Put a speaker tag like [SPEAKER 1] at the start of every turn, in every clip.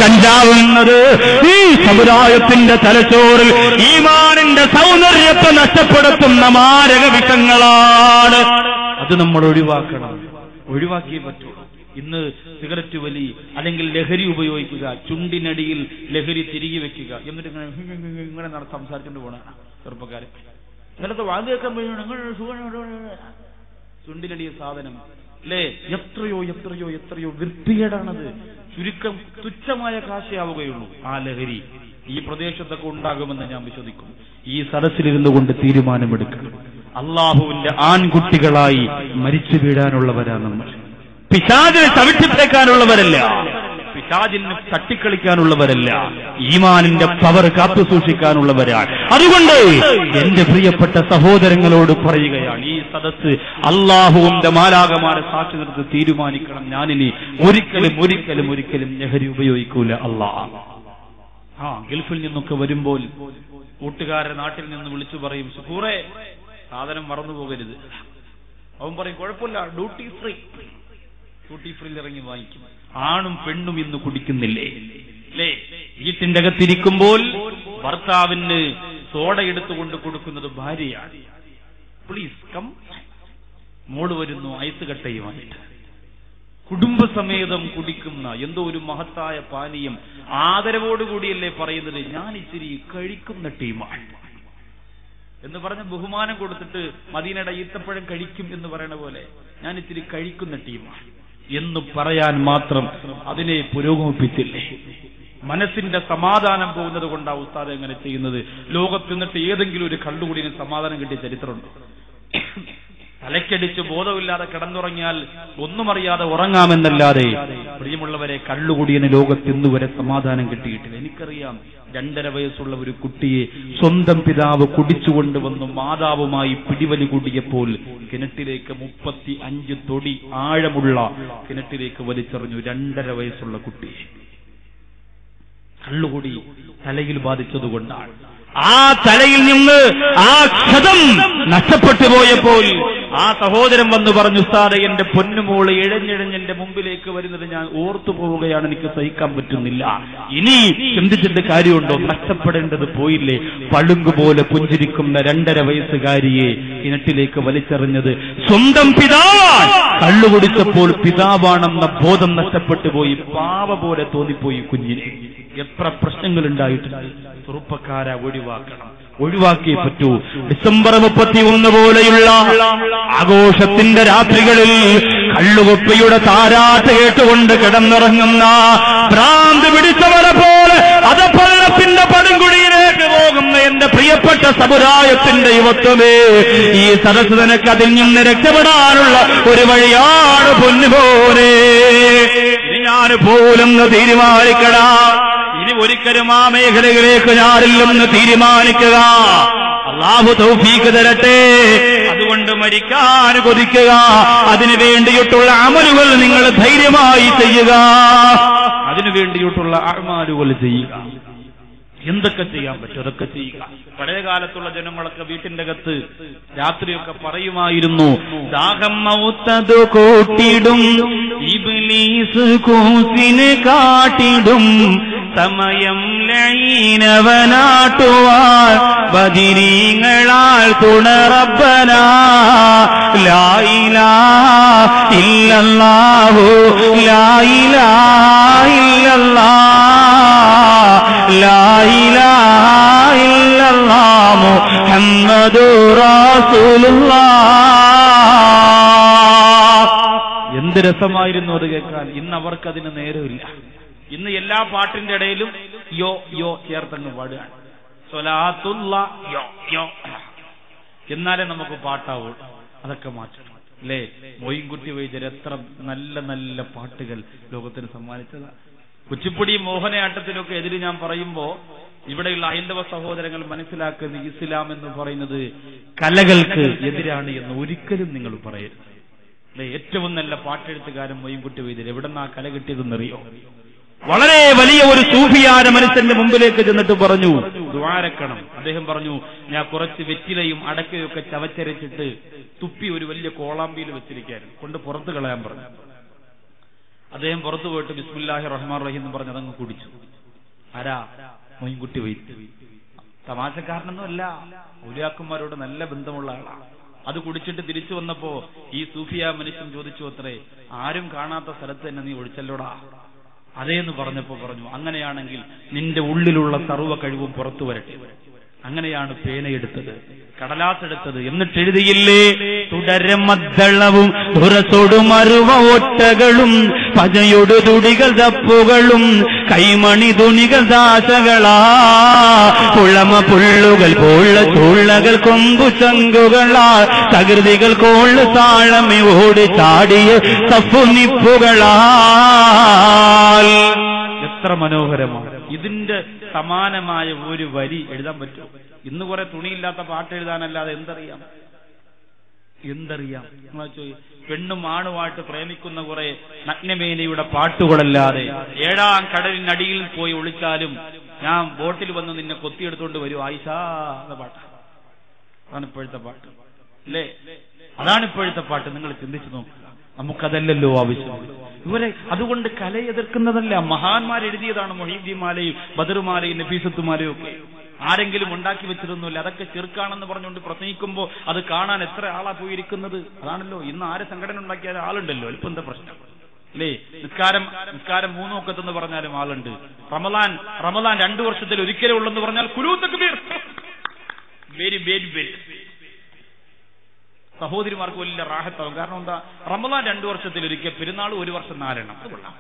[SPEAKER 1] കഞ്ചാവ് എന്നത് ഈ സമുദായത്തിന്റെ തലച്ചോറിൽ ഈമാനിന്റെ സൗന്ദര്യത്തെ നഷ്ടപ്പെടുത്തുന്ന മാരക വിഷങ്ങളാണ്. അത് നമ്മൾ ഒഴിവാക്കണം, ഒഴിവാക്കിയേ പറ്റുള്ളൂ. ഇന്ന് സിഗരറ്റ് വലി അല്ലെങ്കിൽ ലഹരി ഉപയോഗിക്കുക, ചുണ്ടിനടിയിൽ ലഹരി തിരികെ വെക്കുക, എന്നിട്ട് ഇങ്ങനെ സംസാരിച്ചുകൊണ്ട് പോണ ചെറുപ്പക്കാരെ ഇങ്ങനത്തെ വാങ്ങി കേൾക്കാൻ ചുണ്ടിനടിയ സാധനം അല്ലേ? എത്രയോ എത്രയോ എത്രയോ വൃത്തികേടാണത്. ചുരുക്കം തുച്ഛമായ കാശയാവുകയുള്ളൂ ആ ലഹരി. ഈ പ്രദേശത്തൊക്കെ ഉണ്ടാകുമെന്ന് ഞാൻ വിശ്വസിക്കുന്നു. ഈ സദസ്സിലിരുന്നു കൊണ്ട് തീരുമാനമെടുക്കണം. അള്ളാഹുവിന്റെ ആൺകുട്ടികളായി മരിച്ചു വീഴാനുള്ളവരാണ് നമ്മൾ. പിശാചിനെ ചവിട്ടിത്തേക്കാനുള്ളവരല്ല, പിശാചിന് തട്ടിക്കളിക്കാനുള്ളവരല്ല, ഈമാനിന്റെ പവർ കാത്തു സൂക്ഷിക്കാനുള്ളവരാണ്. അതുകൊണ്ട് എന്റെ പ്രിയപ്പെട്ട സഹോദരങ്ങളോട് പറയുകയാണ്, ഈ സദസ്സ് അള്ളാഹുവിന്റെ മാലാകമാരെ സാക്ഷി നിർത്തി തീരുമാനിക്കണം, ഞാനിനി ഒരിക്കലും ഒരിക്കലും ഒരിക്കലും ലഹരി ഉപയോഗിക്കൂല. ഗൾഫിൽ നിന്നൊക്കെ വരുമ്പോൾ കൂട്ടുകാരെ നാട്ടിൽ നിന്ന് വിളിച്ചു പറയും, സുഹൂറേ സാധനം മറന്നു പോകരുത്. അവൻ പറയും കുഴപ്പമില്ല, ഡ്യൂട്ടി ഫ്രീ. ഡ്യൂട്ടി ഫ്രീയിൽ ഇറങ്ങി വാങ്ങിക്കും. ആണും പെണ്ണും ഇന്ന് കുടിക്കുന്നില്ലേ അല്ലേ? വീട്ടിന്റെ അകത്തിരിക്കുമ്പോൾ ഭർത്താവിന് സോഡ എടുത്തുകൊണ്ട് കൊടുക്കുന്നത് ഭാര്യയാണ്. പ്ലീസ് കം, മോള് വരുന്നു ഐസ് കട്ടയുമായിട്ട്. കുടുംബസമേതം കുടിക്കുന്ന എന്തോ ഒരു മഹത്തായ പാനീയം ആദരവോടുകൂടിയല്ലേ പറയുന്നത്, ഞാൻ ഇച്ചിരി കഴിക്കുന്ന ടീമാണ് എന്ന് പറഞ്ഞ് ബഹുമാനം കൊടുത്തിട്ട് മദീനയുടെ ഈത്തപ്പഴം കഴിക്കും എന്ന് പറയണ പോലെ ഞാൻ ഇച്ചിരി കഴിക്കുന്ന ടീമാണ് എന്ന് പറയാൻ മാത്രം അതിനെ പുരോഗമിപ്പിച്ചില്ലേ? മനസ്സിന്റെ സമാധാനം പോകുന്നത് കൊണ്ടാ ഉസ്താദ് എങ്ങനെ ചെയ്യുന്നത്. ലോകത്ത് നിന്നിട്ട് ഏതെങ്കിലും ഒരു കള്ളുകുടിന് സമാധാനം കിട്ടിയ ചരിത്രമുണ്ടോ? തലക്കടിച്ച് ബോധമില്ലാതെ കിടന്നുറങ്ങിയാൽ ഒന്നും അറിയാതെ ഉറങ്ങാമെന്നല്ലാതെ പ്രിയമുള്ളവരെ, കള്ളുകുടിയന് ലോകത്ത് ഇന്നുവരെ സമാധാനം കിട്ടിയിട്ടില്ല. എനിക്കറിയാം, 2.5 വയസ്സുള്ള ഒരു കുട്ടിയെ സ്വന്തം പിതാവ് കുടിച്ചുകൊണ്ടുവന്നു മാതാവുമായി പിടിവലി കൂടിയപ്പോൾ കിണറ്റിലേക്ക് 35 തൊടി ആഴമുള്ള കിണറ്റിലേക്ക് വലിച്ചെറിഞ്ഞു 2.5 വയസ്സുള്ള കുട്ടിയെ. കള്ളുകുടി തലയിൽ ബാധിച്ചതുകൊണ്ടാണ്. ആ തലയിൽ നിന്ന് ആ ക്ഷതം നഷ്ടപ്പെട്ടു പോയപ്പോൾ ആ സഹോദരൻ വന്ന് പറഞ്ഞു, ഉസ്താദേ എന്റെ പൊന്നുമോള് എഴഞ്ഞെഴഞ്ഞെന്റെ മുമ്പിലേക്ക് വരുന്നത് ഞാൻ ഓർത്തു പോവുകയാണ്, എനിക്ക് സഹിക്കാൻ പറ്റുന്നില്ല. ഇനി ചിന്തിച്ചിട്ട് കാര്യമുണ്ടോ? നഷ്ടപ്പെടേണ്ടത് പോയില്ലേ? പളുങ്കുപോലെ പുഞ്ചിരിക്കുന്ന 2.5 വയസ്സുകാരിയെ കിണറ്റിലേക്ക് വലിച്ചെറിഞ്ഞത് സ്വന്തം പിതാവാണ്. കള്ളുകുടിച്ചപ്പോൾ പിതാവാണെന്ന ബോധം നഷ്ടപ്പെട്ടു പോയി. പാവ പോലെ തോന്നിപ്പോയി കുഞ്ഞിന്. എത്ര പ്രശ്നങ്ങൾ ഉണ്ടായിട്ടുണ്ട്. ചെറുപ്പക്കാരെ ഒഴിവാക്കണം, ഒഴിവാക്കിയേ പറ്റൂ. ഡിസംബർ 31 പോലെയുള്ള ആഘോഷത്തിന്റെ രാത്രികളിൽ കള്ളുകുപ്പിയുടെ താരാട്ട് കേട്ടുകൊണ്ട് കിടന്നിറങ്ങുന്ന ഭ്രാന്ത് പിടിച്ചവരെ പോലെ അധപ്പള്ളത്തിന്റെ പടുംകുഴിയിലേക്ക് പോകുന്ന എന്റെ പ്രിയപ്പെട്ട സമുദായത്തിന്റെ യുവത്വമേ, ഈ സദസ്സ് നിനക്ക് അതിൽ നിന്ന് രക്ഷപ്പെടാനുള്ള ഒരു വഴിയാണ് പൊന്നുപോലെ. ഇനി ഞാൻ പോലെന്ന് തീരുമാനിക്കടാ. ഇനി ഒരിക്കലും ആ മേഖലകളിലേക്ക് ഞാനില്ലെന്ന് തീരുമാനിക്കുക. അല്ലാഹു തൗഫീഖ് തരട്ടെ. അതുകൊണ്ട് മരിക്കാൻ കൊതിക്കുക. അതിനു വേണ്ടിയിട്ടുള്ള അമലുകൾ നിങ്ങൾ ധൈര്യമായി ചെയ്യുക. അതിനു വേണ്ടിയിട്ടുള്ള അഅ്മാലുകൾ ചെയ്യുക. എന്തൊക്കെ ചെയ്യാൻ പറ്റും അതൊക്കെ ചെയ്യുക. പഴയ കാലത്തുള്ള ജനങ്ങളൊക്കെ വീട്ടിന്റെ അകത്ത് രാത്രിയൊക്കെ പറയുമായിരുന്നു, ദാഹം മൗത്തതു കൂട്ടിടും, ഇബ്ലീസ് കൂസിന് കാട്ടിടും, സമയം ലഈനവനാട്ടുവാൻ ബദിരീങ്ങളാൽ തുണറബ്ബനാ, ലാ ഇലാഹ ഇല്ലല്ലാഹു ലാ ഇലാഹ ഇല്ലല്ലാഹ് ലാ ഇലാഹ ഇല്ലല്ലാഹ് മുഹമ്മദുർ റസൂലുള്ളാഹ്. എന്ത് രസമായിരുന്നു അത് കേൾക്കാൻ. ഇന്ന് അവർക്കതിന് നേരമില്ല. ഇന്ന് എല്ലാ പാട്ടിന്റെ ഇടയിലും യോ യോ ചേർത്തങ്ങ് പാടുകയാണ്. സ്വലാത്തുള്ള യോ യോ, എന്നാലേ നമുക്ക് പാട്ടാവൂ. അതൊക്കെ മാറ്റണം അല്ലേ? മൊയ്ൻകുട്ടി വൈദ്യർ എത്ര നല്ല നല്ല പാട്ടുകൾ ലോകത്തിന് സമ്മാനിച്ചതാണ്. കുച്ചിപ്പുടി മോഹനയാട്ടത്തിനൊക്കെ എതിര് ഞാൻ പറയുമ്പോ ഇവിടെയുള്ള ഹൈന്ദവ സഹോദരങ്ങൾ മനസ്സിലാക്കുന്ന ഇസ്ലാം എന്ന് പറയുന്നത് കലകൾക്ക് എതിരാണ് എന്ന് ഒരിക്കലും നിങ്ങൾ പറയരുത്. ഏറ്റവും നല്ല പാട്ടെഴുത്തുകാരൻ മൊയ്ൻകുട്ടി വൈദ്യർ എവിടെന്നാ കല കിട്ടിയതെന്നറിയോ? വളരെ വലിയ ഒരു സൂഫിയായ മനുഷ്യന്റെ മുമ്പിലേക്ക് ചെന്നിട്ട് പറഞ്ഞു, ദ്വാരക്കണം. അദ്ദേഹം പറഞ്ഞു, ഞാൻ കുറച്ച് വെറ്റിലയും അടക്കയൊക്കെ ചവച്ചരച്ചിട്ട് തുപ്പി ഒരു വലിയ കോളാമ്പിയിൽ വെച്ചിരിക്കാനും കൊണ്ട് പുറത്ത് കളയാൻ പറഞ്ഞു. അദ്ദേഹം പുറത്തു പോയിട്ട് ബിസ്മില്ലാഹിർ റഹ്മാനിർ റഹീം എന്ന് പറഞ്ഞ് അതങ്ങ് കുടിച്ചു. ആരാ? മൊയ്ൻകുട്ടി വൈദ്യ. തമാശക്കാരനൊന്നും അല്ല, ഔലിയാക്കന്മാരോട് നല്ല ബന്ധമുള്ള ആളാണ്. അത് കുടിച്ചിട്ട് തിരിച്ചു വന്നപ്പോ ഈ സൂഫിയ മനുഷ്യൻ ചോദിച്ചു അത്രേ, ആരും കാണാത്ത സ്ഥലത്ത് തന്നെ നീ ഒഴിച്ചല്ലോടാ. അതേന്ന് പറഞ്ഞപ്പോ പറഞ്ഞു, അങ്ങനെയാണെങ്കിൽ നിന്റെ ഉള്ളിലുള്ള സർവ്വ കഴിവും പുറത്തു വരട്ടെ. അങ്ങനെയാണ് പേനയെടുത്തത്, കടലാസെടുത്തത്. എന്നിട്ട് എഴുതിയില്ലേ, തുടരമദ്ദളവും ദുരസൊടുമറുവ ഒട്ടകളും പജയൊടു തുടികൾ തപ്പുകളും കൈമണി തുണികൾ ദാശകളാ പുളമ പുള്ളുകൾ കോള്ള ചൂള്ളകൾ കൊമ്പു ചങ്കുകളാ തകൃതികൾ കോള്ളു താളമി ഓടി ചാടിയ തപ്പുനിപ്പുകളാ. എത്ര മനോഹരമാണ്! ഇതിന്റെ സമാനമായ ഒരു വരി എഴുതാൻ പറ്റുമോ? ഇന്ന് കുറെ തുണിയില്ലാത്ത പാട്ട് എഴുതാനല്ലാതെ എന്തറിയാം? പെണ്ണും ആണുമായിട്ട് പ്രേമിക്കുന്ന കുറെ നഗ്നമേനയുടെ പാട്ടുകളല്ലാതെ 7-ാം കടലിനടിയിൽ പോയി ഒളിച്ചാലും ഞാൻ ബോട്ടിൽ വന്ന് നിന്നെ കൊത്തിയെടുത്തോണ്ട് വരും ആയിഷാ എന്ന പാട്ട്. അതാണ് ഇപ്പോഴത്തെ പാട്ട് അല്ലേ? അതാണ് ഇപ്പോഴത്തെ പാട്ട്. നിങ്ങൾ ചിന്തിച്ചു നോക്കുക. നമുക്കതല്ലല്ലോ ആവശ്യം. ഇവരെ അതുകൊണ്ട് കലയെ എതിർക്കുന്നതല്ല, മഹാന്മാരെഴുതിയതാണ്. മൊഹീദ്ദീൻ മാലയും ബദറുമാലയും നഫീസത്തുമാലയും ഒക്കെ ആരെങ്കിലും ഉണ്ടാക്കി വെച്ചിരുന്നില്ല. അതൊക്കെ ചെറുക്കാണെന്ന് പറഞ്ഞുകൊണ്ട് പ്രസംഗിക്കുമ്പോൾ അത് കാണാൻ എത്ര ആളാ പോയിരിക്കുന്നത്. അതാണല്ലോ ഇന്ന് ആരെ സംഘടന ഉണ്ടാക്കിയാൽ ആളുണ്ടല്ലോ. അല്പം എന്താ പ്രശ്നം അല്ലേ? നിസ്കാരം 3 വഖത്തെന്ന് പറഞ്ഞാലും ആളുണ്ട്. റമദാൻ 2 വർഷത്തിൽ ഒരിക്കലേ ഉള്ളെന്ന് പറഞ്ഞാൽ സഹോദരിമാർക്ക് വലിയ റാഹത്താവും. കാരണം എന്താ? റമദാൻ 2 വർഷത്തിൽ ഒരിക്കൽ, പെരുന്നാൾ 1 വർഷം 4 എണ്ണം. അത് കൊള്ളാം.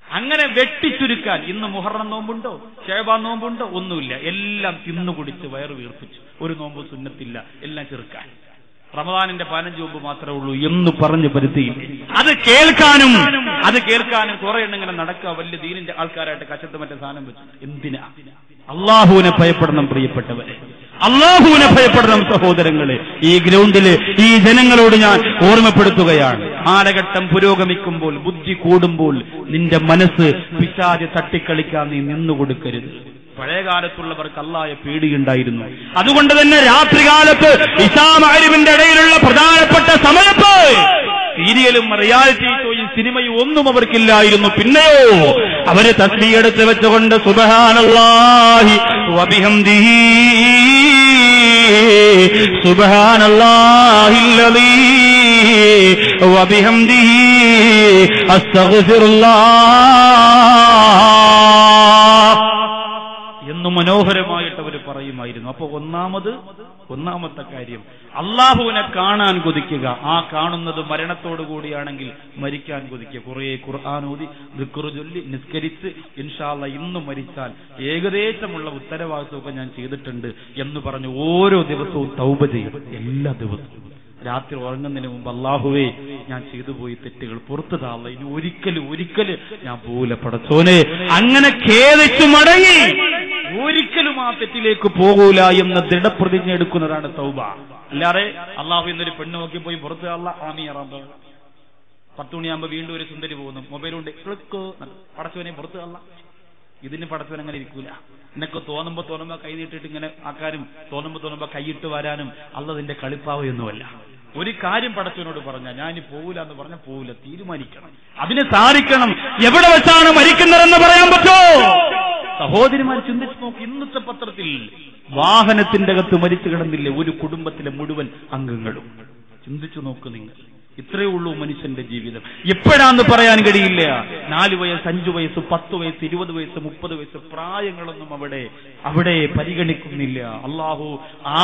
[SPEAKER 1] അങ്ങനെ വെട്ടിച്ചുരുക്കാൻ ഇന്ന് മുഹറം നോമ്പുണ്ടോ, ശഅബാൻ നോമ്പുണ്ടോ? ഒന്നുമില്ല. എല്ലാം തിന്നുകുടിച്ച് വയറ് വീർപ്പിച്ചു. ഒരു നോമ്പ് സുന്നത്തില്ല, എല്ലാം ചെറുക്കാൻ. റമദാനിന്റെ 15 മുമ്പ് മാത്രമേ ഉള്ളൂ എന്ന് പറഞ്ഞ് പരുത്തി. അത് കേൾക്കാനും കുറെ എണ്ണം ഇങ്ങനെ നടക്കുക. വലിയ ദീനിന്റെ ആൾക്കാരായിട്ട് കച്ചത്ത് മറ്റേ സാധനം വെച്ചു. എന്തിനാ? അള്ളാഹുവിനെ ഭയപ്പെടണം പ്രിയപ്പെട്ടവരെ, അള്ളാഹുവിനെ ഭയപ്പെടണം സഹോദരങ്ങളെ. ഈ ഗ്രൗണ്ടില് ഈ ജനങ്ങളോട് ഞാൻ ഓർമ്മപ്പെടുത്തുകയാണ്. കാലഘട്ടം പുരോഗമിക്കുമ്പോൾ, ബുദ്ധി കൂടുമ്പോൾ നിന്റെ മനസ്സ് പിശാച് തട്ടിക്കളിക്കാൻ നീ നിന്നുകൊടുക്കരുത്. പഴയകാലത്തുള്ളവർക്ക് അല്ലാഹയെ പേടിയുണ്ടായിരുന്നു. അതുകൊണ്ട് തന്നെ രാത്രികാലത്ത് ഇശാ മഗ്‌രിബിന്റെ ഇടയിലുള്ള പ്രധാനപ്പെട്ട സമയത്ത് സീരിയലും റിയാലിറ്റി ഷോയും സിനിമയും ഒന്നും അവർക്കില്ലായിരുന്നു. പിന്നെയോ അവര് തസ്ബീഹ് എടുത്ത് വെച്ചുകൊണ്ട് സുബ്ഹാനല്ലാഹി വബിഹംദിഹി സുബ്ഹാനല്ലാഹില്ലദീ വബിഹംദിഹി അസ്തഗ്ഫിറുല്ലാഹ് എന്ന് മനോഹരമായിട്ട് അവർ പറയുമായിരുന്നു. അപ്പൊ ഒന്നാമത്തെ കാര്യം അള്ളാഹുവിനെ കാണാൻ കൊതിക്കുക. ആ കാണുന്നത് മരണത്തോടുകൂടിയാണെങ്കിൽ മരിക്കാൻ കൊതിക്കുക. കുറെ ഖുർആൻ ഓതി ദിക്ർ ചൊല്ലി നിസ്കരിച്ച് ഇൻഷാ അല്ലാഹ് ഇന്ന് മരിച്ചാൽ ഏകദേശമുള്ള ഉത്തരവാദിത്വമൊക്കെ ഞാൻ ചെയ്തിട്ടുണ്ട് എന്ന് പറഞ്ഞ് ഓരോ ദിവസവും തൗബ ചെയ്യും. എല്ലാ ദിവസവും രാത്രി ഉറങ്ങുന്നതിന് മുമ്പ് അല്ലാഹുവേ, ഞാൻ ചെയ്തു പോയി തെറ്റുകൾ പുറത്തു താള്ള, ഇനി ഒരിക്കലും ഞാൻ പോകില്ല പടച്ചോനെ, അങ്ങനെ ഖേദിച്ചു മടങ്ങി ഒരിക്കലും ആ തെറ്റിലേക്ക് പോകൂല എന്ന ദൃഢപ്രതിജ്ഞ എടുക്കുന്നതാണ് തൗബ. അല്ലാതെ അള്ളാഹു എന്നൊരു പെണ്ണ് നോക്കി പോയി പുറത്ത് അല്ല ആമിയറാമ്പോ 10 മണിയാകുമ്പോ വീണ്ടും ഒരു സുന്ദരി പോകുന്നു, മൊബൈലുണ്ട്, ക്ലിക്ക് പടച്ചവനെ പുറത്ത് അല്ല. ഇതിന് പടച്ചവൻ അങ്ങനെ ഇരിക്കൂല. എന്നൊക്കെ തോന്നുമ്പോ കൈ നീട്ടിട്ട് ഇങ്ങനെ ആക്കാനും തോന്നുമ്പോ കൈയിട്ട് വരാനും അള്ളതിന്റെ കളിപ്പാവയൊന്നുമല്ല. ഒരു കാര്യം പടച്ചവനോട് പറഞ്ഞ ഞാൻ ഇനി പോകൂല എന്ന് പറഞ്ഞാൽ പോകൂല, തീരുമാനിക്കണം, അതിന് സാധിക്കണം. എവിടെ വെച്ചാണ് മരിക്കുന്നതെന്ന് പറയാൻ പറ്റോ? സഹോദരിമാർ ചിന്തിച്ചു നോക്കി. ഇന്നത്തെ പത്രത്തിൽ വാഹനത്തിന്റെ അകത്ത് മരിച്ചു കിടന്നില്ലേ ഒരു കുടുംബത്തിലെ മുഴുവൻ അംഗങ്ങളും. ചിന്തിച്ചു നോക്ക് നിങ്ങൾ. ഇത്രയേ ഉള്ളൂ മനുഷ്യന്റെ ജീവിതം. എപ്പോഴാന്ന് പറയാൻ കഴിയില്ല. 4 വയസ്സ്, 5 വയസ്സ്, 10 വയസ്സ്, 20 വയസ്സ്, 30 വയസ്സ് പ്രായങ്ങളൊന്നും അവിടെ പരിഗണിക്കുന്നില്ല. അള്ളാഹു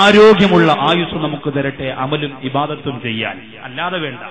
[SPEAKER 1] ആരോഗ്യമുള്ള ആയുസ് നമുക്ക് തരട്ടെ, അമലും ഇബാദത്തും ചെയ്യാൻ. അല്ലാതെ വേണ്ട.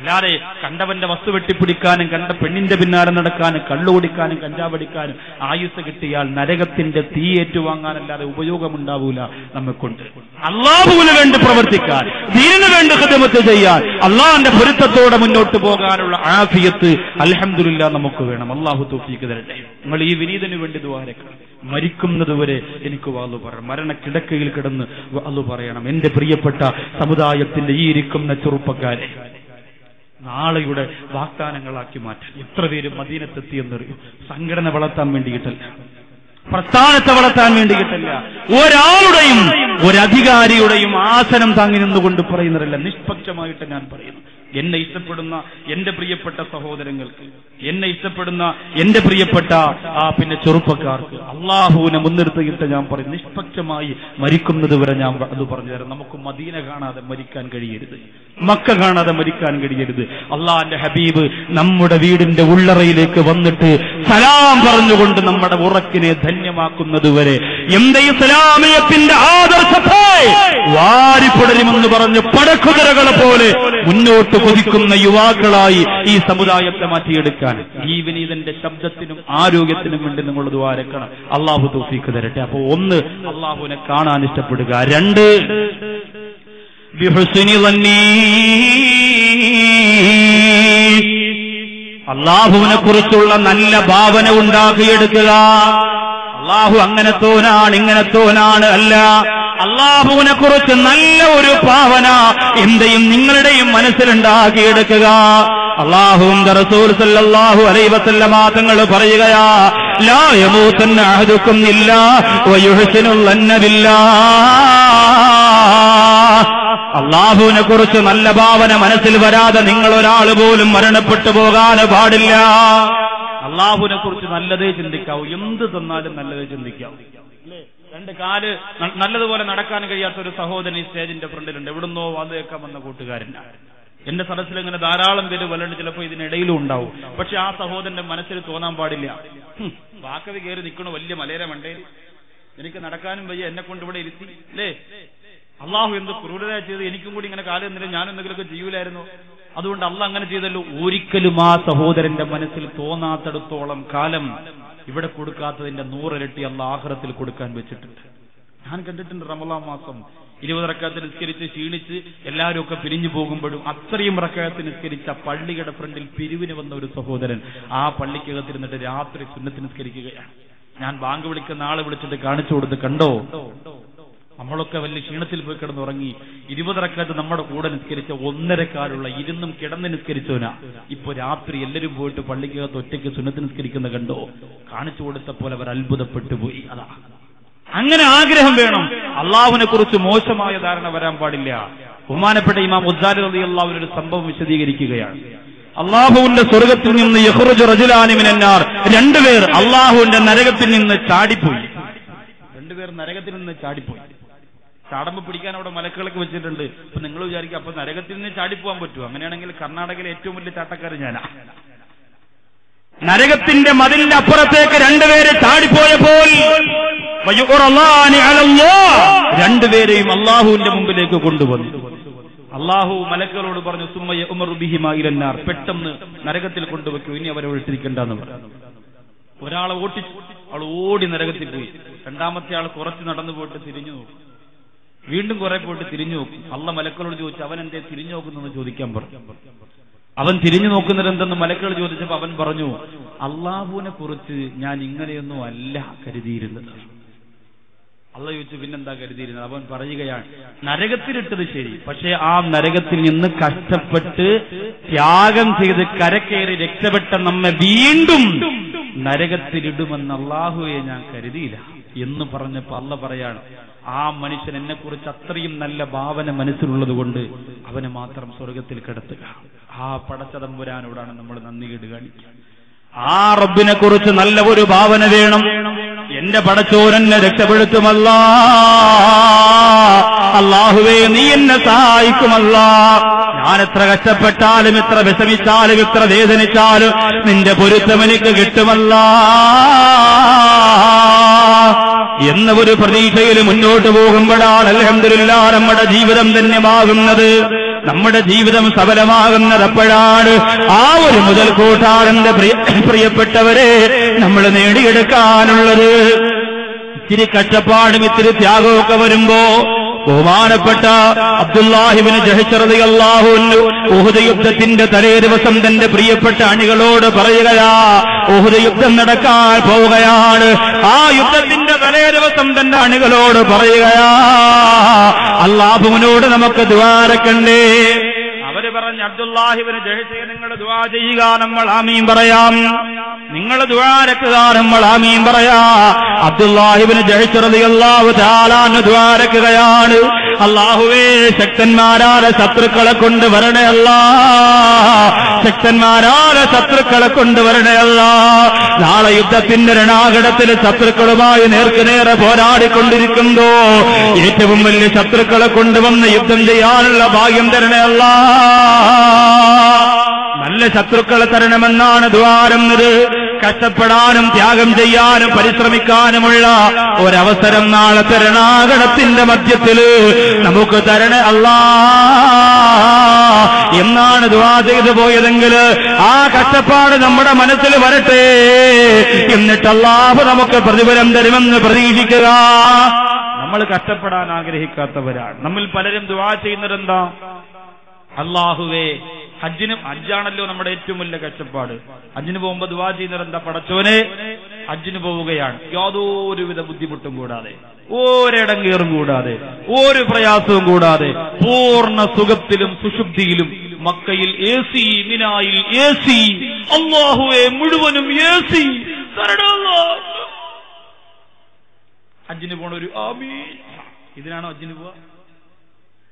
[SPEAKER 1] അല്ലാതെ കണ്ടവന്റെ വസ്തു വെട്ടിപ്പിടിക്കാനും കണ്ട പെണ്ണിന്റെ പിന്നാലെ നടക്കാനും കള്ളുകുടിക്കാനും കഞ്ചാവടിക്കാനും ആയുസ് കിട്ടിയാൽ നരകത്തിന്റെ തീ ഏറ്റുവാങ്ങാനല്ലാതെ ഉപയോഗമുണ്ടാവൂല നമ്മെക്കൊണ്ട്. അള്ളാഹുവിന് വേണ്ടി പ്രവർത്തിക്കാൻ, ദീനിന് വേണ്ടി ഖിദ്മത്ത് ചെയ്യാൻ, അള്ളാഹുവിന്റെ പൊരുത്തത്തോടെ മുന്നോട്ട് പോകാനുള്ള ആഫിയത്ത് അൽഹംദുലില്ലാഹ് നമുക്ക് വേണം. അള്ളാഹു തൗഫീഖ് തരട്ടെ. നിങ്ങൾ ഈ വിനീതന് വേണ്ടി ദുആ ചെയ്യണം. മരിക്കുന്നതുവരെ എനിക്ക് വാളു പറയണം. മരണക്കിടക്കയിൽ കിടന്ന് വാളു പറയണം. എന്റെ പ്രിയപ്പെട്ട സമുദായത്തിന്റെ ഈ ഇരിക്കുന്ന ചെറുപ്പക്കാരെ നാളെയുടെ വാഗ്ദാനങ്ങളാക്കി മാറ്റാൻ എത്ര പേര് മദീനത്തെത്തിയെന്നറിയും. സംഘടന വളർത്താൻ വേണ്ടിയിട്ടല്ല, പ്രസ്ഥാനത്തെ വളർത്താൻ വേണ്ടിയിട്ടല്ല, ഒരാളുടെയും ഒരധികാരിയുടെയും ആസനം താങ്ങി നിന്നുകൊണ്ട് പറയുന്നതല്ല, നിഷ്പക്ഷമായിട്ട് ഞാൻ പറയുന്നു. എന്നെ ഇഷ്ടപ്പെടുന്ന എന്റെ പ്രിയപ്പെട്ട സഹോദരങ്ങൾക്ക്, എന്നെ ഇഷ്ടപ്പെടുന്ന എന്റെ പ്രിയപ്പെട്ട പിന്നെ ചെറുപ്പക്കാർക്ക് അള്ളാഹുവിനെ മുൻനിർത്തിയിട്ട് ഞാൻ പറയും, നിഷ്പക്ഷമായി മരിക്കുന്നത് വരെ ഞാൻ അത് പറഞ്ഞു തരാം. നമുക്ക് മദീന കാണാതെ മരിക്കാൻ കഴിയരുത്, മക്ക കാണാതെ മരിക്കാൻ കഴിയരുത്. അള്ളാന്റെ ഹബീബ് നമ്മുടെ വീടിന്റെ ഉള്ളറയിലേക്ക് വന്നിട്ട് സലാം പറഞ്ഞുകൊണ്ട് നമ്മുടെ ഉറക്കിനെ ധന്യമാക്കുന്നതുവരെ എന്റെ ഇസ്ലാമിയത്തിന്റെ ആദർശത്തെ വാരിപ്പുടരുമെന്ന് പറഞ്ഞ് പടക്കുതിരകളെ പോലെ മുന്നോട്ട് കൊതിക്കുന്ന യുവാക്കളായി ഈ സമുദായത്തെ മാറ്റിയെടുക്കാൻ ഈ വിനീതന്റെ ശബ്ദത്തിനും ആരോഗ്യത്തിനും വേണ്ടി നിങ്ങൾ ദ്വാരക്കണം. അള്ളാഹു തൗഫീഖ് തരട്ടെ. അപ്പോ ഒന്ന്, അള്ളാഹുവിനെ കാണാൻ ഇഷ്ടപ്പെടുക. രണ്ട്, ബിഹുസ്നി വന്നി, അള്ളാഹുവിനെ കുറിച്ചുള്ള നല്ല ഭാവന ഉണ്ടാക്കിയെടുക്കുക. അള്ളാഹു അങ്ങനത്തോനാണ് ഇങ്ങനത്തോനാണ് അല്ല, അള്ളാഹുവിനെ കുറിച്ച് നല്ല ഒരു ഭാവന എന്റെയും നിങ്ങളുടെയും മനസ്സിലുണ്ടാക്കിയെടുക്കുക. അള്ളാഹുവിന്റെ റസൂൽ സല്ലല്ലാഹു അലൈഹി വസല്ലമ തങ്ങൾ പറയുകയാ, ലാ യമൂതന്ന അഹദുക്കും ഇല്ലാ വയുഹ്സിനു ളന്ന ബില്ലാഹ്. അള്ളാഹുവിനെ കുറിച്ച് നല്ല ഭാവന മനസ്സിൽ വരാതെ നിങ്ങൾ ഒരാൾ പോലും മരണപ്പെട്ടു പോകാൻ പാടില്ല. അള്ളാഹുവിനെ കുറിച്ച് നല്ലതേ ചിന്തിക്കാവൂ, എന്ത് തന്നാലും നല്ലതേ ചിന്തിക്കാവൂ. രണ്ട് കാല് നല്ലതുപോലെ നടക്കാൻ കഴിയാത്ത ഒരു സഹോദരൻ ഈ സ്റ്റേജിന്റെ ഫ്രണ്ടിലുണ്ട്. എവിടുന്നോ അത് കേൾക്കാൻ വന്ന കൂട്ടുകാരൻ. എന്റെ സദസ്സിൽ ഇങ്ങനെ ധാരാളം പേര് വല്ലണ്ട്, ചിലപ്പോൾ ഇതിനിടയിലും ഉണ്ടാവും. പക്ഷെ ആ സഹോദരന്റെ മനസ്സിൽ തോന്നാൻ പാടില്ല, വാക്കവി കയറി നിൽക്കണ വലിയ മലയര മണ്ടേരി, എനിക്ക് നടക്കാനും വയ്യ, എന്നെ കൊണ്ട് ഇവിടെ ഇരുത്തി അല്ലേ, അള്ളാഹു എന്ത് ക്രൂരത ചെയ്ത്, എനിക്കും കൂടി ഇങ്ങനെ കാലം എന്നില്ല, ഞാൻ എന്തെങ്കിലുമൊക്കെ ചെയ്യൂലായിരുന്നു, അതുകൊണ്ട് അള്ളാഹ് അങ്ങനെ ചെയ്തല്ലോ. ഒരിക്കലും ആ സഹോദരന്റെ മനസ്സിൽ തോന്നാത്തടത്തോളം കാലം ഇവിടെ കൊടുക്കാത്തതിന്റെ 100 ഇരട്ടി അള്ളാഹ് ആഖിറത്തിൽ കൊടുക്കാൻ വെച്ചിട്ടുണ്ട്. ഞാൻ കണ്ടിട്ടുണ്ട് റമളാൻ മാസം 20 റക്അത്ത് നിസ്കരിച്ച് ക്ഷീണിച്ച് എല്ലാവരും ഒക്കെ പിരിഞ്ഞു പോകുമ്പോഴും അത്രയും റക്അത്ത് നിസ്കരിച്ച പള്ളിയുടെ ഫ്രണ്ടിൽ പിരിവിന് വന്ന ഒരു സഹോദരൻ ആ പള്ളിക്കകത്തിരുന്നിട്ട് രാത്രി സുന്നത്ത് നിസ്കരിക്കുകയാണ്. ഞാൻ ബാങ്ക് വിളിക്കുന്ന ആളെ വിളിച്ചിട്ട് കാണിച്ചു കൊടുത്ത്, കണ്ടോ നമ്മളൊക്കെ വലിയ ക്ഷീണത്തിൽ പോയി കിടന്നുറങ്ങി 20 റക്അത്ത് നമ്മുടെ കൂടെ നിസ്കരിച്ച 1.5 കാലുള്ള ഇരുന്നും കിടന്ന് നിസ്കരിച്ചവനാ ഇപ്പൊ രാത്രി എല്ലാവരും പോയിട്ട് പള്ളിക്കകത്ത് ഒറ്റയ്ക്ക് സുന്നത്ത് നിസ്കരിക്കുന്ന കണ്ടോ. കാണിച്ചു കൊടുത്തപ്പോൾ അവർ അത്ഭുതപ്പെട്ടു പോയി. അതാ, അങ്ങനെ ആഗ്രഹം വേണം. അള്ളാഹുവിനെ കുറിച്ച് മോശമായ ധാരണ വരാൻ പാടില്ല. ബഹുമാനപ്പെട്ട ഇമാം ഗസാലി റളിയല്ലാഹു അൻഹു ഒരു സംഭവം വിശദീകരിക്കുകയാണ്. അള്ളാഹുവിന്റെ സ്വർഗത്തിൽ നിന്ന് യഖ്റുജു റജുലാനി മിനന്നാർ, 2 പേർ അള്ളാഹുവിന്റെ നരകത്തിൽ നിന്ന് ചാടിപ്പോയി. 2 പേർ നരകത്തിൽ നിന്ന് ചാടിപ്പോയി. ചാടുമ്പോ പിടിക്കാൻ അവിടെ മലക്കുകളൊക്കെ വെച്ചിട്ടുണ്ട്. അപ്പൊ നിങ്ങൾ വിചാരിക്കും, അപ്പൊ നരകത്തിൽ നിന്ന് ചാടിപ്പോവാൻ പറ്റുമോ? അങ്ങനെയാണെങ്കിൽ കർണാടകയിലെ ഏറ്റവും വലിയ ചാട്ടക്കാരൻ ഞാനാ. നരകത്തിന്റെ മതിലിന്റെ അപ്പുറത്തേക്ക് 2 പേര് ചാടിപ്പോയപ്പോൾ 2 പേരെയും അള്ളാഹുവിന്റെ മുമ്പിലേക്ക് കൊണ്ടുവന്നു. അള്ളാഹു മലക്കുകളോട് പറഞ്ഞു, സുമ്മയ ഉമറു ബിഹിമാ ഇലന്നാർ, പെട്ടെന്ന് നരകത്തിൽ കൊണ്ടുവെക്കൂ, ഇനി അവരെ ഒഴിച്ചിരിക്കണ്ടെന്ന് പറഞ്ഞു. ഒരാളെ ഓട്ടിച്ചു, അവൾ ഓടി നരകത്തിൽ പോയി. രണ്ടാമത്തെ ആൾ കുറച്ച് നടന്നു പോയിട്ട് തിരിഞ്ഞു നോക്കും, വീണ്ടും കുറെ പോയിട്ട് തിരിഞ്ഞു നോക്കും. അള്ളാഹ് മലക്കുകളോട് ചോദിച്ചു, അവൻ എന്തേ തിരിഞ്ഞു നോക്കുന്നെന്ന് ചോദിക്കാൻ പറഞ്ഞു. അവൻ തിരിഞ്ഞു നോക്കുന്നത് എന്തെന്ന് മലക്കുകൾ ചോദിച്ചപ്പോൾ അവൻ പറഞ്ഞു, അള്ളാഹുവിനെ കുറിച്ച് ഞാൻ ഇങ്ങനെയൊന്നും അല്ല കരുതിയിരുന്നത്. അള്ളാഹ് ചോദിച്ചു, പിന്നെന്താ കരുതിയിരുന്നത്? അവൻ പറയുകയാണ്, നരകത്തിലിട്ടത് ശരി, പക്ഷെ ആ നരകത്തിൽ നിന്ന് കഷ്ടപ്പെട്ട് ത്യാഗം ചെയ്ത് കരകയറി രക്ഷപ്പെട്ട നമ്മെ വീണ്ടും നരകത്തിലിടുമെന്ന് അള്ളാഹുവെ ഞാൻ കരുതിയില്ല എന്ന് പറഞ്ഞപ്പോ അള്ളാഹ് പറയാണ്, ആ മനുഷ്യൻ എന്നെ കുറിച്ച് അത്രയും നല്ല ഭാവന മനസ്സിലുള്ളത് കൊണ്ട് അവനെ മാത്രം സ്വർഗത്തിൽ കിടത്തുക. ആ പടച്ചതമ്പുരാനോടാണ് നമ്മൾ നന്ദികേട് കാണിക്കുക. ആ റബ്ബിനെ കുറിച്ച് നല്ല ഒരു ഭാവന വേണം. എന്റെ പടച്ചോനെന്നെ രക്ഷപ്പെടുത്തുമല്ലാ, അല്ലാഹുവേ നീ എന്നെ സഹായിക്കുമല്ലാ, ഞാൻ എത്ര കഷ്ടപ്പെട്ടാലും എത്ര വിഷമിച്ചാലും എത്ര വേദനിച്ചാലും നിന്റെ പൊരുത്തം എനിക്ക് കിട്ടുമല്ലാ എന്ന ഒരു പ്രതീക്ഷയിൽ മുന്നോട്ട് പോകുമ്പോഴാണ് അൽഹംദുലില്ലാഹ് നമ്മുടെ ജീവിതം ധന്യമാകുന്നത്, നമ്മുടെ ജീവിതം സഫലമാകുന്നത് അപ്പോഴാണ്. ആ ഒരു മുതൽക്കൂട്ടാണെന്റെ പ്രിയപ്പെട്ടവരെ നമ്മൾ നേടിയെടുക്കാനുള്ളത്. ഇത്തിരി കഷ്ടപ്പാടും ഇത്തിരി ത്യാഗമൊക്കെ വരുമ്പോ ബഹുമാനപ്പെട്ട അബ്ദുല്ലാഹി ഇബ്നു ജഹ്ശ് റളിയല്ലാഹു അൻഹു ഉഹദ് യുദ്ധത്തിന്റെ തലേ ദിവസം തന്റെ പ്രിയപ്പെട്ട അണികളോട് പറയുകയാ, ഉഹദ് യുദ്ധം നടക്കാൻ പോവുകയാണ്. ആ യുദ്ധത്തിന്റെ തലേ ദിവസം തന്റെ അണികളോട് പറയുകയാ, അല്ലാഹുവിനോട് നമുക്ക് ദുആ രക്കണ്ടേ. അവര് പറഞ്ഞ അബ്ദുല്ലാഹിബ്നു ജഹ്ശ് നിങ്ങൾ ദുആ ചെയ്യുക, നമ്മൾ ആമീൻ പറയാം. നിങ്ങൾ ദുആരക്കുക, നമ്മൾ ആമീൻ പറയാ. അബ്ദുല്ലാഹിബ്നു ജഹ്ശ് റളിയല്ലാഹു തആല അൻഹു ദുആരക്കുകയാണ്, അല്ലാഹുവേ ശക്തന്മാരായ ശത്രുക്കളെ കൊണ്ട് വരണേ അല്ലാഹ്, ശക്തന്മാരായ ശത്രുക്കളെ കൊണ്ട് വരണേ അല്ലാഹ്. നാളെ യുദ്ധത്തിന്റെ രണാകടത്തിൽ ശത്രുക്കളുമായി നേർക്കുനേരെ പോരാടിക്കൊണ്ടിരിക്കുമ്പോ ഏറ്റവും വലിയ ശത്രുക്കളെ കൊണ്ടുവന്ന് യുദ്ധം ചെയ്യാനുള്ള ഭാഗ്യം തരണേ അല്ലാഹ്. നല്ല ശത്രുക്കളെ തരണമെന്നാണ് ദ്വാരുന്നത്. കഷ്ടപ്പെടാനും ത്യാഗം ചെയ്യാനും പരിശ്രമിക്കാനുമുള്ള ഒരവസരം നാളത്തെ രണാകണത്തിന്റെ മധ്യത്തില് നമുക്ക് തരണേ അല്ലാഹ് എന്നാണ് ദുആ ചെയ്തു പോയതെങ്കിൽ ആ കഷ്ടപ്പാട് നമ്മുടെ മനസ്സിൽ വരട്ടെ, എന്നിട്ട് അല്ലാഹു നമുക്ക് പ്രതിഫലം തരുമെന്ന് പ്രതീക്ഷിക്കുക. നമ്മൾ കഷ്ടപ്പെടാൻ ആഗ്രഹിക്കാത്തവരാണ്. നമ്മിൽ പലരും ദുആ ചെയ്യുന്നതെന്താ? അല്ലാഹുവേ, ഹജ്ജാണല്ലോ നമ്മുടെ ഏറ്റവും വലിയ കഷ്ടപ്പാട്. ഹജ്ജിന് പോകുമ്പോ ദുആ ചെയ്യുന്നതെന്താ? പടച്ചോനെ, ഹജ്ജിന് പോവുകയാണ്, യാതൊരുവിധ ബുദ്ധിമുട്ടും കൂടാതെ, ഒരിടങ്ങേറും കൂടാതെ, ഒരു പ്രയാസവും കൂടാതെ, പൂർണ്ണ സുഖത്തിലും സുഷുപ്തിയിലും, മക്കയിൽ AC, മിനായിൽ AC, അല്ലാഹുവേ മുഴുവനും AC തരണമല്ലോ. ഹജ്ജിന് പോണ ഒരു ആമീൻ. ഇതിനാണോ ഹജ്ജിന് പോവാ?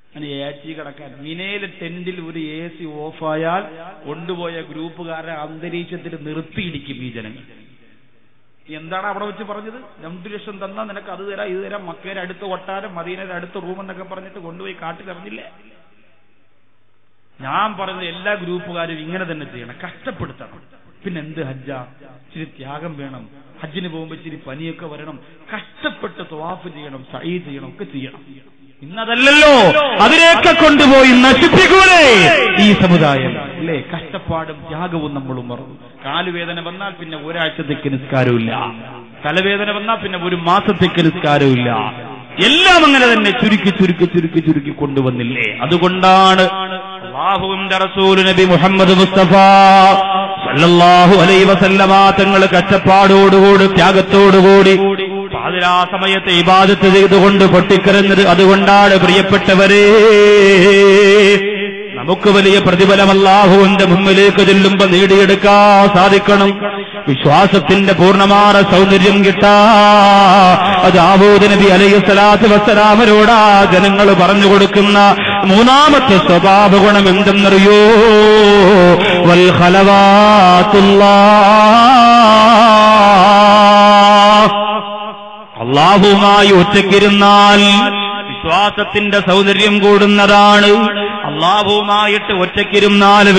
[SPEAKER 1] അങ്ങനെ AC കിടക്കാൻ മിനയിലെ ടെന്റിൽ ഒരു AC ഓഫായാൽ കൊണ്ടുപോയ ഗ്രൂപ്പുകാരെ അന്തരീക്ഷത്തിൽ നിർത്തിയിടിക്കും ഈ ജനങ്ങൾ. എന്താണ് അവിടെ വെച്ച് പറഞ്ഞത്? 2 ലക്ഷം തന്നാ നിനക്ക് അത് തരാം, ഇത് തരാം, മക്കയുടെ അടുത്ത കൊട്ടാരം, മദീനയുടെ അടുത്ത റൂം എന്നൊക്കെ പറഞ്ഞിട്ട് കൊണ്ടുപോയി കാട്ടിലിറങ്ങില്ലേ? ഞാൻ പറയുന്നത് എല്ലാ ഗ്രൂപ്പുകാരും ഇങ്ങനെ തന്നെ ചെയ്യണം, കഷ്ടപ്പെടുത്തണം. പിന്നെ എന്ത് ഹജ്ജാ? ഇച്ചിരി ത്യാഗം വേണം. ഹജ്ജിന് പോകുമ്പോൾ ഇച്ചിരി പനിയൊക്കെ വരണം, കഷ്ടപ്പെട്ട് തവാഫ് ചെയ്യണം, സഈ ചെയ്യണം, ഒക്കെ ചെയ്യണം. ഇന്നതല്ലല്ലോ, അതിനെയൊക്കെ കൊണ്ടുപോയി നശിപ്പിക്കൂലേ ഈ സമുദായം അല്ലേ? കഷ്ടപ്പാടും ത്യാഗവും നമ്മളും മറന്നു. കാലുവേദന വന്നാൽ പിന്നെ ഒരാഴ്ചത്തേക്ക് നിസ്കാരമില്ല, തലവേദന വന്നാൽ പിന്നെ ഒരു മാസത്തേക്ക് നിസ്കാരമില്ല. എല്ലാം അങ്ങനെ തന്നെ ചുരുക്കി ചുരുക്കി ചുരുക്കി ചുരുക്കി കൊണ്ടുവന്നില്ലേ? അതുകൊണ്ടാണ് അല്ലാഹുവിന്റെ റസൂൽ നബി മുഹമ്മദ് മുസ്തഫ സല്ലല്ലാഹു അലൈഹി വസല്ലമ തങ്ങൾ കഷ്ടപ്പാടോടുകൂടി ത്യാഗത്തോടുകൂടി പാതിരാ സമയത്ത് ഇബാദത്ത് ചെയ്തുകൊണ്ട് പൊട്ടിക്കരഞ്ഞത്. അതുകൊണ്ടാണ് പ്രിയപ്പെട്ടവരെ, നമുക്ക് വലിയ പ്രതിഫലം അല്ലാഹുവിന്റെ മുമ്പിലേക്ക് ചെല്ലുമ്പോ നേടിയെടുക്കാൻ സാധിക്കണം. വിശ്വാസത്തിന്റെ പൂർണ്ണമായ സൗന്ദര്യം കിട്ടാ അത് ദാവൂദ് നബി അലൈഹിസ്സലാത്തു വസ്സലാമിനോടാ ജനങ്ങൾ പറഞ്ഞു കൊടുക്കുന്ന 3ാമത്തെ സ്വഭാവ ഗുണം എന്തെന്നറിയോ? വൽ ഖലവാത്തുല്ലാഹ്, അല്ലാഹുവുമായി ഒറ്റയ്ക്കിരുന്നാൽ വിശ്വാസത്തിന്റെ സൗന്ദര്യം കൂടുന്നതാണ്. അല്ലാഹുവുമായിട്ട് ഒറ്റയ്ക്കിരുന്നാൽ